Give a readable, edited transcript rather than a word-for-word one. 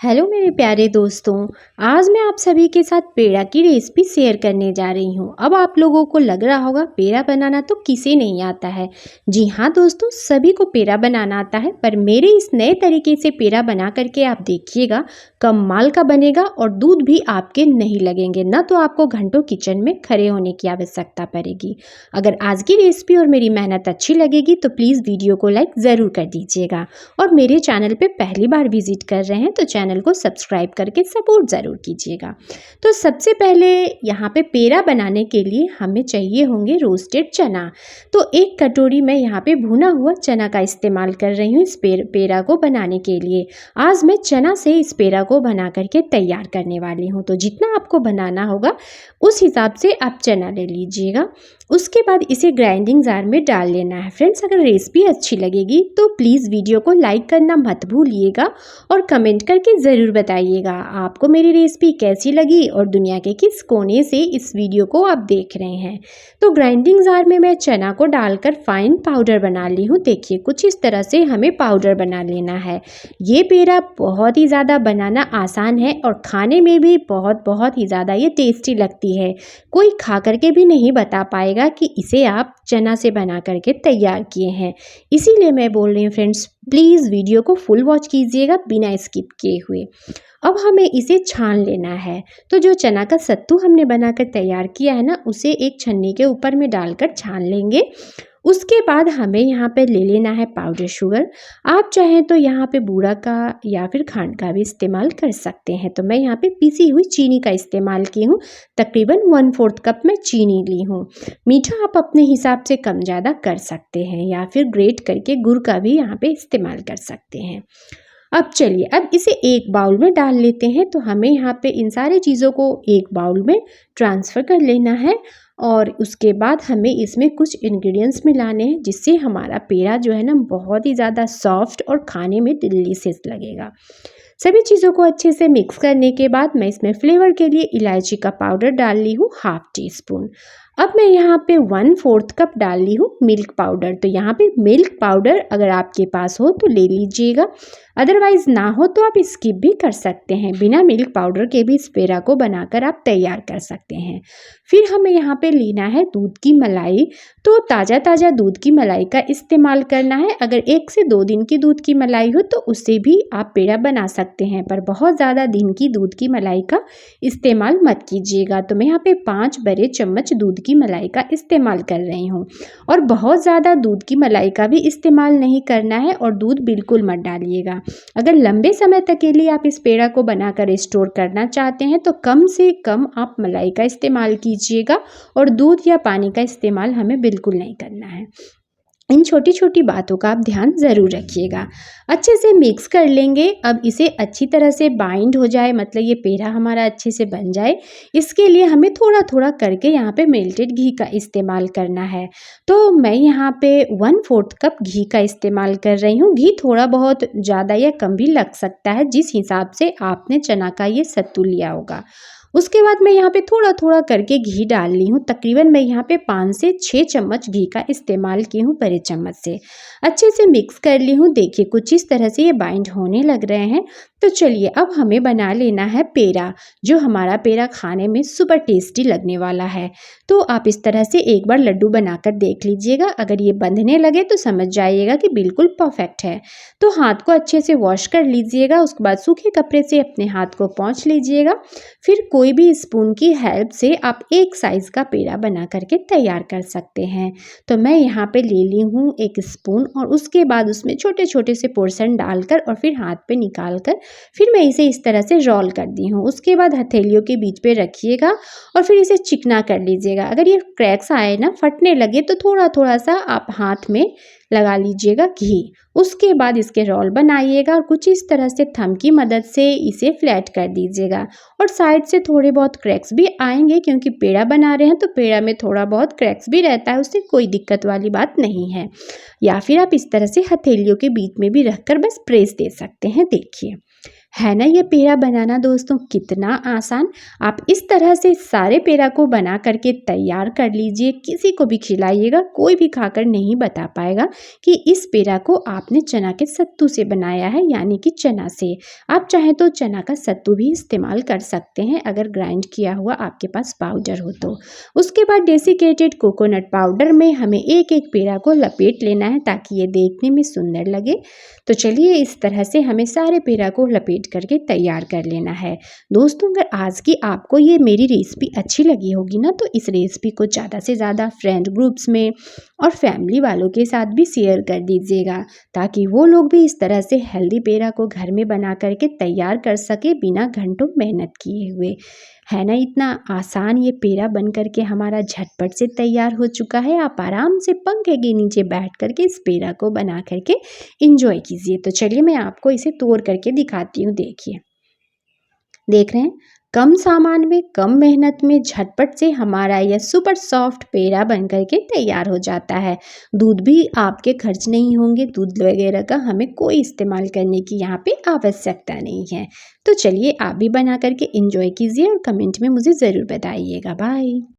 Hello मेरे प्यारे दोस्तों। आज मैं आप सभी के साथ पेड़ा की रेसिपी शेयर करने जा रही हूँ। अब आप लोगों को लग रहा होगा पेड़ा बनाना तो किसे नहीं आता है। जी हाँ दोस्तों, सभी को पेड़ा बनाना आता है, पर मेरे इस नए तरीके से पेड़ा बना करके आप देखिएगा, कमाल का बनेगा और दूध भी आपके नहीं लगेंगे, ना तो आपको घंटों किचन में खड़े होने की आवश्यकता पड़ेगी। अगर आज की रेसिपी और मेरी मेहनत अच्छी लगेगी तो प्लीज़ वीडियो को लाइक ज़रूर कर दीजिएगा, और मेरे चैनल पे पहली बार विजिट कर रहे हैं तो चैनल को सब्सक्राइब करके सपोर्ट ज़रूर कीजिएगा। तो सबसे पहले यहाँ पे पेड़ा बनाने के लिए हमें चाहिए होंगे रोस्टेड चना। तो एक कटोरी में यहाँ पे भुना हुआ चना का इस्तेमाल कर रही हूँ इस पेड़ा को बनाने के लिए। आज मैं चना से इस पेड़ा को बना करके तैयार करने वाली हूँ, तो जितना आपको बनाना होगा उस हिसाब से आप चना ले लीजिएगा। उसके बाद इसे ग्राइंडिंग जार में डाल लेना है। फ्रेंड्स, अगर रेसिपी अच्छी लगेगी तो प्लीज़ वीडियो को लाइक करना मत भूलिएगा और कमेंट करके ज़रूर बताइएगा आपको मेरी रेसिपी कैसी लगी और दुनिया के किस कोने से इस वीडियो को आप देख रहे हैं। तो ग्राइंडिंग जार में मैं चना को डालकर फाइन पाउडर बना ली हूँ। देखिए, कुछ इस तरह से हमें पाउडर बना लेना है। ये पेड़ा बहुत ही ज़्यादा बनाना आसान है और खाने में भी बहुत ही ज़्यादा ये टेस्टी लगती है। कोई खा करके भी नहीं बता पाएगा कि इसे आप चना से बना करके तैयार किए हैं। इसीलिए मैं बोल रही हूँ फ्रेंड्स, प्लीज़ वीडियो को फुल वॉच कीजिएगा बिना स्किप किए हुए। अब हमें इसे छान लेना है। तो जो चना का सत्तू हमने बनाकर तैयार किया है ना, उसे एक छन्नी के ऊपर में डालकर छान लेंगे। उसके बाद हमें यहाँ पे ले लेना है पाउडर शुगर। आप चाहें तो यहाँ पे बूरा का या फिर खांड का भी इस्तेमाल कर सकते हैं। तो मैं यहाँ पे पिसी हुई चीनी का इस्तेमाल की हूँ। तकरीबन 1/4 कप मैं चीनी ली हूँ। मीठा आप अपने हिसाब से कम ज़्यादा कर सकते हैं, या फिर ग्रेट करके गुड़ का भी यहाँ पे इस्तेमाल कर सकते हैं। अब चलिए, अब इसे एक बाउल में डाल लेते हैं। तो हमें यहाँ पे इन सारी चीज़ों को एक बाउल में ट्रांसफ़र कर लेना है, और उसके बाद हमें इसमें कुछ इंग्रेडिएंट्स मिलाने हैं जिससे हमारा पेड़ा जो है ना बहुत ही ज़्यादा सॉफ्ट और खाने में डिलीशियस लगेगा। सभी चीज़ों को अच्छे से मिक्स करने के बाद मैं इसमें फ्लेवर के लिए इलायची का पाउडर डाल ली हूँ 1/2 टीस्पून। अब मैं यहाँ पे 1/4 कप डाल ली हूँ मिल्क पाउडर। तो यहाँ पे मिल्क पाउडर अगर आपके पास हो तो ले लीजिएगा, अदरवाइज़ ना हो तो आप स्किप भी कर सकते हैं। बिना मिल्क पाउडर के भी इस पेड़ा को बनाकर आप तैयार कर सकते हैं। फिर हमें यहाँ पे लेना है दूध की मलाई। तो ताज़ा दूध की मलाई का इस्तेमाल करना है। अगर 1 से 2 दिन की दूध की मलाई हो तो उससे भी आप पेड़ा बना सकते हैं, पर बहुत ज़्यादा दिन की दूध की मलाई का इस्तेमाल मत कीजिएगा। तो मैं यहाँ पे 5 बड़े चम्मच दूध की मलाई का इस्तेमाल कर रही हूँ, और बहुत ज़्यादा दूध की मलाई का भी इस्तेमाल नहीं करना है, और दूध बिल्कुल मत डालिएगा। अगर लंबे समय तक के लिए आप इस पेड़ा को बनाकर स्टोर करना चाहते हैं तो कम से कम आप मलाई का इस्तेमाल कीजिएगा, और दूध या पानी का इस्तेमाल हमें बिल्कुल नहीं करना है। इन छोटी छोटी बातों का आप ध्यान ज़रूर रखिएगा। अच्छे से मिक्स कर लेंगे। अब इसे अच्छी तरह से बाइंड हो जाए, मतलब ये पेड़ा हमारा अच्छे से बन जाए, इसके लिए हमें थोड़ा थोड़ा करके यहाँ पे मेल्टेड घी का इस्तेमाल करना है। तो मैं यहाँ पे 1/4 कप घी का इस्तेमाल कर रही हूँ। घी थोड़ा बहुत ज़्यादा या कम भी लग सकता है, जिस हिसाब से आपने चना का ये सत्तू लिया होगा। उसके बाद मैं यहाँ पे थोड़ा थोड़ा करके घी डाल ली हूँ। तकरीबन मैं यहाँ पे 5 से 6 चम्मच घी का इस्तेमाल की हूँ बड़े चम्मच से। अच्छे से मिक्स कर ली हूँ। देखिए, कुछ इस तरह से ये बाइंड होने लग रहे हैं। तो चलिए, अब हमें बना लेना है पेड़ा, जो हमारा पेड़ा खाने में सुपर टेस्टी लगने वाला है। तो आप इस तरह से एक बार लड्डू बनाकर देख लीजिएगा। अगर ये बंधने लगे तो समझ जाइएगा कि बिल्कुल परफेक्ट है। तो हाथ को अच्छे से वॉश कर लीजिएगा। उसके बाद सूखे कपड़े से अपने हाथ को पोंछ लीजिएगा। फिर कोई भी स्पून की हेल्प से आप एक साइज़ का पेड़ा बना करके तैयार कर सकते हैं। तो मैं यहाँ पे ले ली हूँ एक स्पून, और उसके बाद उसमें छोटे छोटे से पोर्शन डालकर और फिर हाथ पे निकाल कर फिर मैं इसे इस तरह से रोल कर दी हूँ। उसके बाद हथेलियों के बीच पे रखिएगा और फिर इसे चिकना कर लीजिएगा। अगर ये क्रैक्स आए ना, फटने लगे, तो थोड़ा थोड़ा सा आप हाथ में लगा लीजिएगा घी। उसके बाद इसके रोल बनाइएगा और कुछ इस तरह से थंब की मदद से इसे फ्लैट कर दीजिएगा। और साइड से थोड़े बहुत क्रैक्स भी आएंगे, क्योंकि पेड़ा बना रहे हैं तो पेड़ा में थोड़ा बहुत क्रैक्स भी रहता है, उससे कोई दिक्कत वाली बात नहीं है। या फिर आप इस तरह से हथेलियों के बीच में भी रखकर बस प्रेस दे सकते हैं। देखिए, है ना ये पेड़ा बनाना दोस्तों कितना आसान। आप इस तरह से सारे पेड़ा को बना करके तैयार कर लीजिए, किसी को भी खिलाइएगा, कोई भी खाकर नहीं बता पाएगा कि इस पेड़ा को आपने चना के सत्तू से बनाया है, यानी कि चना से। आप चाहें तो चना का सत्तू भी इस्तेमाल कर सकते हैं अगर ग्राइंड किया हुआ आपके पास पाउडर हो तो। उसके बाद डेसिकेटेड कोकोनट पाउडर में हमें एक एक पेड़ा को लपेट लेना है ताकि ये देखने में सुंदर लगे। तो चलिए इस तरह से हमें सारे पेड़ा को लपेट करके तैयार कर लेना है। दोस्तों अगर आज की आपको ये मेरी रेसिपी अच्छी लगी होगी ना, तो इस रेसिपी को ज़्यादा से ज़्यादा फ्रेंड ग्रुप्स में और फैमिली वालों के साथ भी शेयर कर दीजिएगा, ताकि वो लोग भी इस तरह से हेल्दी पेड़ा को घर में बना करके तैयार कर सके बिना घंटों मेहनत किए हुए। है ना इतना आसान ये पेड़ा बन करके हमारा झटपट से तैयार हो चुका है। आप आराम से पंखे के नीचे बैठ करके इस पेड़ा को बना करके इंजॉय कीजिए। तो चलिए मैं आपको इसे तोड़ करके दिखाती हूँ। देखिए, देख रहे हैं, कम सामान में कम मेहनत में झटपट से हमारा यह सुपर सॉफ्ट पेड़ा बन करके तैयार हो जाता है। दूध भी आपके खर्च नहीं होंगे, दूध वगैरह का हमें कोई इस्तेमाल करने की यहाँ पे आवश्यकता नहीं है। तो चलिए आप भी बना करके इंजॉय कीजिए और कमेंट में मुझे ज़रूर बताइएगा। बाय।